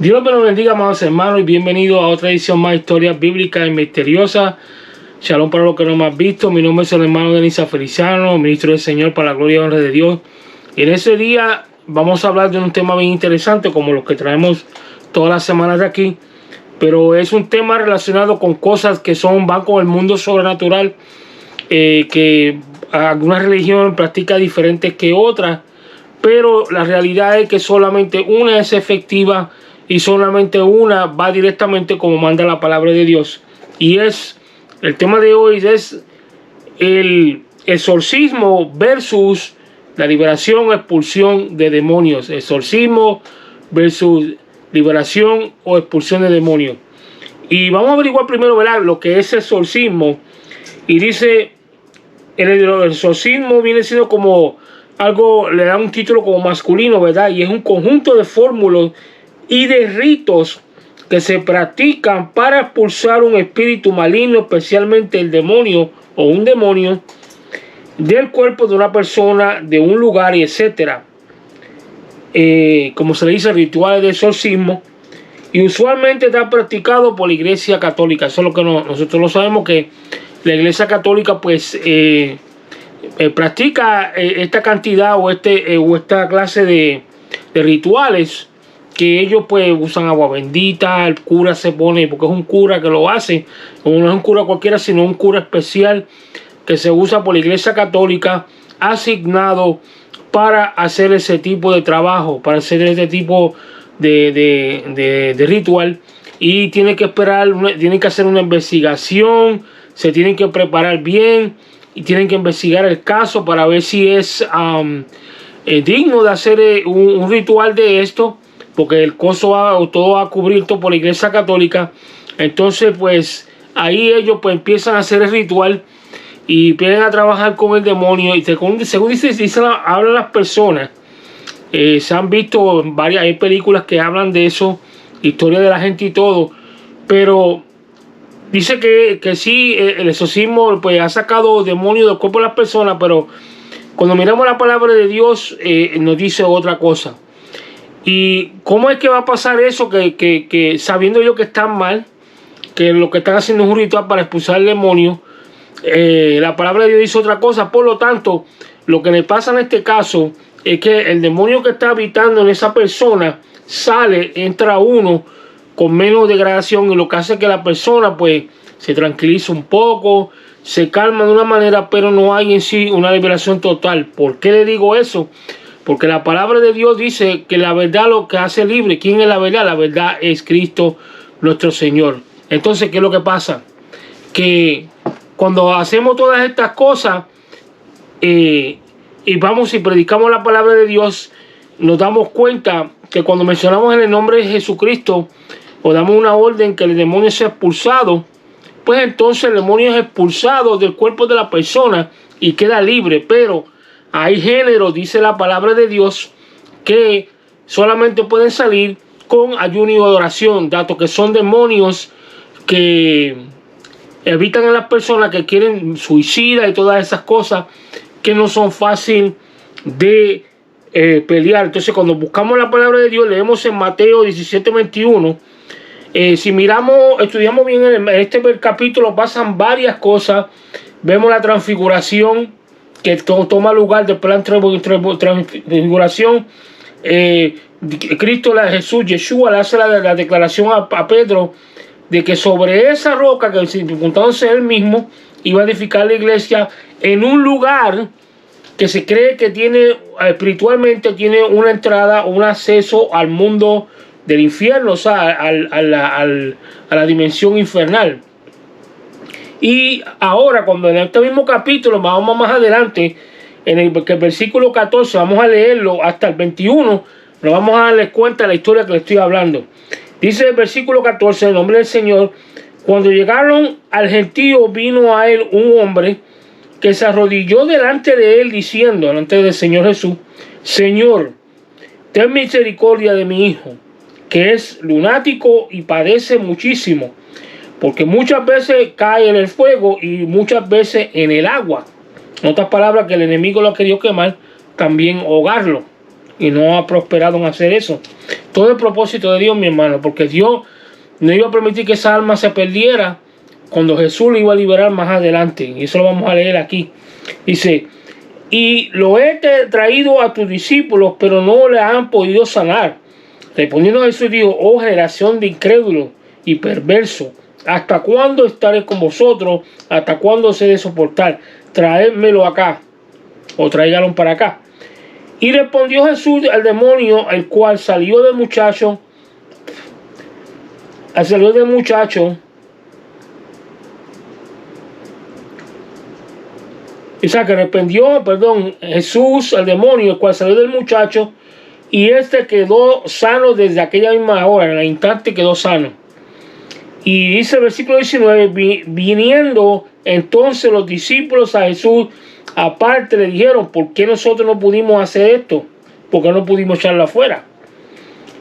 Dios me lo bendiga, amados hermanos, y bienvenidos a otra edición más de Historias Bíblicas y Misteriosas. Shalom para los que no me han visto. Mi nombre es el hermano Denis Feliciano, ministro del Señor para la gloria y honra de Dios. Y en ese día vamos a hablar de un tema bien interesante, como los que traemos todas las semanas de aquí. Pero es un tema relacionado con cosas que van con el mundo sobrenatural, que algunas religiones practican diferentes que otras. Pero la realidad es que solamente una es efectiva y solamente una va directamente como manda la palabra de Dios. Y el tema de hoy es el exorcismo versus la liberación o expulsión de demonios. Exorcismo versus liberación o expulsión de demonios. Y vamos a averiguar primero, ¿verdad?, lo que es exorcismo. Y dice, el exorcismo viene siendo como algo, le da un título como masculino, ¿verdad? Y es un conjunto de fórmulas y de ritos que se practican para expulsar un espíritu maligno, especialmente el demonio o un demonio, del cuerpo de una persona, de un lugar, y etcétera. Como se le dice, rituales de exorcismo. Y usualmente está practicado por la Iglesia Católica. Eso es lo que nosotros lo sabemos, que la Iglesia Católica pues practica esta cantidad o esta clase de rituales, que ellos pues usan agua bendita. El cura se pone, porque es un cura que lo hace, no es un cura cualquiera, sino un cura especial que se usa por la Iglesia Católica, asignado para hacer ese tipo de trabajo, para hacer este tipo de ritual. Y tiene que esperar, tienen que hacer una investigación, se tienen que preparar bien y tienen que investigar el caso para ver si es digno de hacer un ritual de esto, porque el costo todo va cubierto por la Iglesia Católica. Entonces pues ahí ellos pues empiezan a hacer el ritual y empiezan a trabajar con el demonio. Y según hablan las personas, se han visto hay películas que hablan de eso, historia de la gente y todo, pero dice que sí, el exorcismo pues ha sacado demonios del cuerpo de las personas, pero cuando miramos la palabra de Dios nos dice otra cosa. ¿Y cómo es que va a pasar eso? Que sabiendo yo que están mal, que lo que están haciendo es un ritual para expulsar el demonio, la palabra de Dios dice otra cosa. Por lo tanto, lo que le pasa en este caso es que el demonio que está habitando en esa persona sale, entra uno con menos degradación, y lo que hace que la persona pues se tranquiliza un poco, se calma de una manera, pero no hay en sí una liberación total. ¿Por qué le digo eso? Porque la palabra de Dios dice que la verdad lo que hace libre. ¿Quién es la verdad? La verdad es Cristo nuestro Señor. Entonces, ¿qué es lo que pasa? Que cuando hacemos todas estas cosas y vamos y predicamos la palabra de Dios, nos damos cuenta que cuando mencionamos en el nombre de Jesucristo o damos una orden que el demonio sea expulsado, pues entonces el demonio es expulsado del cuerpo de la persona y queda libre. Pero hay géneros, dice la palabra de Dios, que solamente pueden salir con ayuno y oración, dado que son demonios que evitan a las personas que quieren suicida y todas esas cosas que no son fáciles de pelear. Entonces, cuando buscamos la palabra de Dios, leemos en Mateo 17:21. Si estudiamos bien en este capítulo, pasan varias cosas. Vemos la transfiguración que toma lugar después de la transfiguración. Yeshua le hace la declaración a Pedro de que sobre esa roca, que preguntándose él mismo, iba a edificar la iglesia en un lugar que se cree que tiene espiritualmente tiene una entrada o un acceso al mundo del infierno, o sea, a la dimensión infernal. Y ahora, cuando en este mismo capítulo, vamos más adelante, en el versículo 14, vamos a leerlo hasta el 21, nos vamos a darles cuenta de la historia que les estoy hablando. Dice el versículo 14, en el nombre del Señor: cuando llegaron al gentío, vino a él un hombre que se arrodilló delante de él, diciendo, delante del Señor Jesús: Señor, ten misericordia de mi hijo, que es lunático y padece muchísimo, porque muchas veces cae en el fuego y muchas veces en el agua. En otras palabras, que el enemigo lo ha querido quemar, también ahogarlo. y no ha prosperado en hacer eso. Todo el propósito de Dios, mi hermano, porque Dios no iba a permitir que esa alma se perdiera cuando Jesús lo iba a liberar más adelante. Y eso lo vamos a leer aquí. Dice: y lo he traído a tus discípulos, pero no le han podido sanar. Respondiendo Jesús dijo: oh generación de incrédulos y perversos, ¿hasta cuándo estaré con vosotros? ¿Hasta cuándo se de soportar? Traédmelo acá, o tráigalo para acá. Y respondió Jesús al demonio, el cual salió del muchacho. O sea, que respondió, Jesús al demonio, el cual salió del muchacho, y quedó sano desde aquella misma hora, en el instante quedó sano. Y dice el versículo 19, viniendo entonces los discípulos a Jesús aparte, le dijeron: ¿por qué nosotros no pudimos hacer esto? ¿Por qué no pudimos echarlo afuera?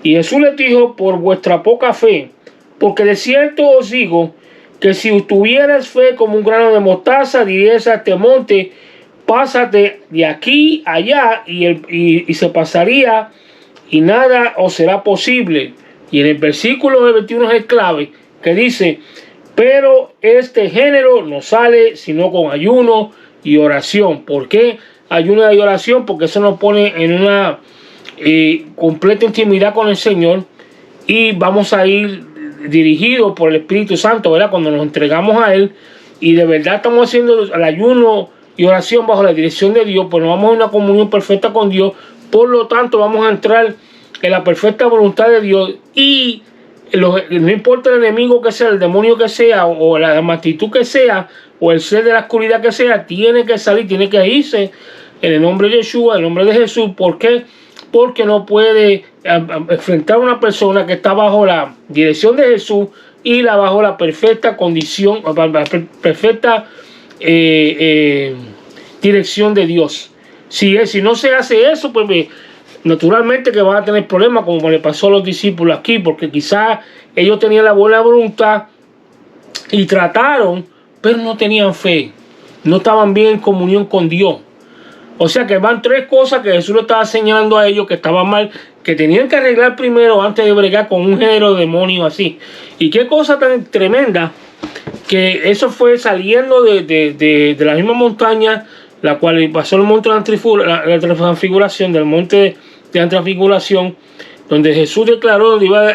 Y Jesús les dijo: por vuestra poca fe, porque de cierto os digo que si tuvieras fe como un grano de mostaza, dirías a este monte: pásate de aquí allá, y se pasaría, y nada os será posible. Y en el versículo 21 es el clave, que dice: pero este género no sale sino con ayuno y oración. ¿Por qué ayuno y oración? Porque eso nos pone en una completa intimidad con el Señor, y vamos a ir dirigidos por el Espíritu Santo, ¿verdad? Cuando nos entregamos a Él y de verdad estamos haciendo el ayuno y oración bajo la dirección de Dios, pues nos vamos a una comunión perfecta con Dios. Por lo tanto, vamos a entrar en la perfecta voluntad de Dios, y no importa el enemigo que sea, el demonio que sea, o la magnitud que sea, o el ser de la oscuridad que sea, tiene que salir, tiene que irse en el nombre de Yeshua, en el nombre de Jesús. ¿Por qué? Porque no puede enfrentar a una persona que está bajo la dirección de Jesús y bajo la perfecta condición, perfecta dirección de Dios. Si no se hace eso, pues naturalmente que van a tener problemas, como le pasó a los discípulos aquí, porque quizás ellos tenían la buena voluntad y trataron, pero no tenían fe, no estaban bien en comunión con Dios. O sea que van tres cosas que Jesús le estaba señalando a ellos que estaban mal, que tenían que arreglar primero antes de bregar con un género de demonio así. Y qué cosa tan tremenda, que eso fue saliendo de la misma montaña, la cual pasó el monte de la transfiguración, del monte de la transfiguración, donde Jesús declaró, donde iba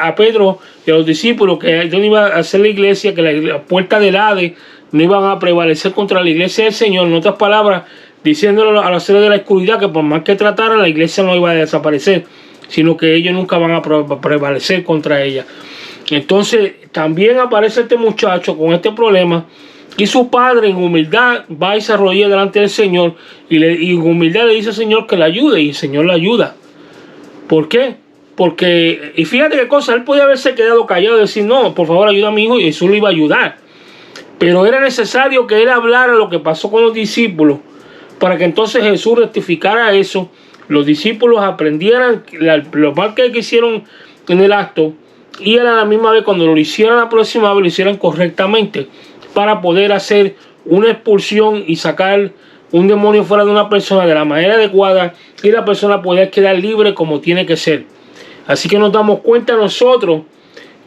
a Pedro y a los discípulos, que donde iba a hacer la iglesia, que la puerta del Hades no iban a prevalecer contra la iglesia del Señor. En otras palabras, diciéndolo a los seres de la oscuridad que por más que trataran, la iglesia no iba a desaparecer, sino que ellos nunca van a prevalecer contra ella. Entonces también aparece este muchacho con este problema, y su padre en humildad va y se arrodilla delante del Señor, y en humildad le dice al Señor que le ayude, y el Señor le ayuda. ¿Por qué? Porque, y fíjate qué cosa, él podía haberse quedado callado y decir: no, por favor ayuda a mi hijo, y Jesús le iba a ayudar. Pero era necesario que él hablara lo que pasó con los discípulos, para que entonces Jesús rectificara eso, los discípulos aprendieran lo mal que hicieron en el acto, y a la misma vez cuando lo hicieran la próxima vez lo hicieran correctamente, para poder hacer una expulsión y sacar un demonio fuera de una persona de la manera adecuada, y la persona poder quedar libre como tiene que ser. Así que nos damos cuenta nosotros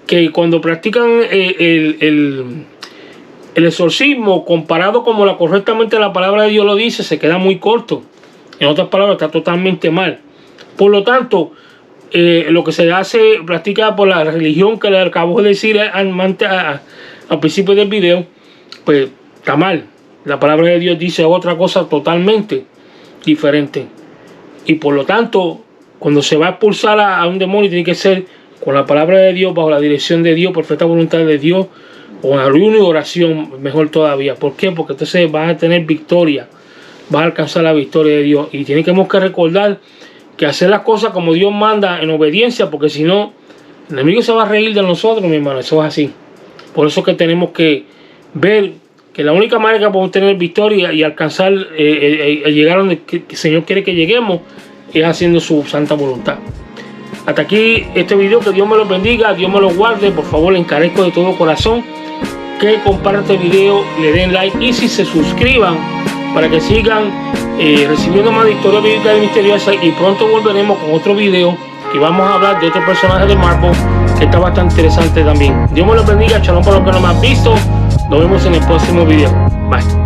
que cuando practican el exorcismo, comparado como correctamente la palabra de Dios lo dice, se queda muy corto. En otras palabras, está totalmente mal. Por lo tanto, lo que se hace, practica por la religión que le acabo de decir al principio del video, pues está mal. La palabra de Dios dice otra cosa totalmente diferente. Y por lo tanto, cuando se va a expulsar a un demonio, tiene que ser con la palabra de Dios, bajo la dirección de Dios, perfecta voluntad de Dios, con ayuno y oración, mejor todavía. ¿Por qué? Porque entonces vas a tener victoria, vas a alcanzar la victoria de Dios. Y tenemos que recordar que hacer las cosas como Dios manda en obediencia, porque si no, el enemigo se va a reír de nosotros, mi hermano. Eso es así. Por eso es que tenemos que ver que la única manera que podemos tener victoria y alcanzar, llegar a donde el Señor quiere que lleguemos, es haciendo su santa voluntad. Hasta aquí este video, que Dios me lo bendiga, Dios me lo guarde. Por favor, le encarezco de todo corazón que compartan este video, le den like y si se suscriban para que sigan recibiendo más de historia bíblica y misteriosa, y pronto volveremos con otro video y vamos a hablar de otro personaje de Marvel que está bastante interesante también. Dios me los bendiga, shalom para los que no me han visto. Nos vemos en el próximo video. Bye.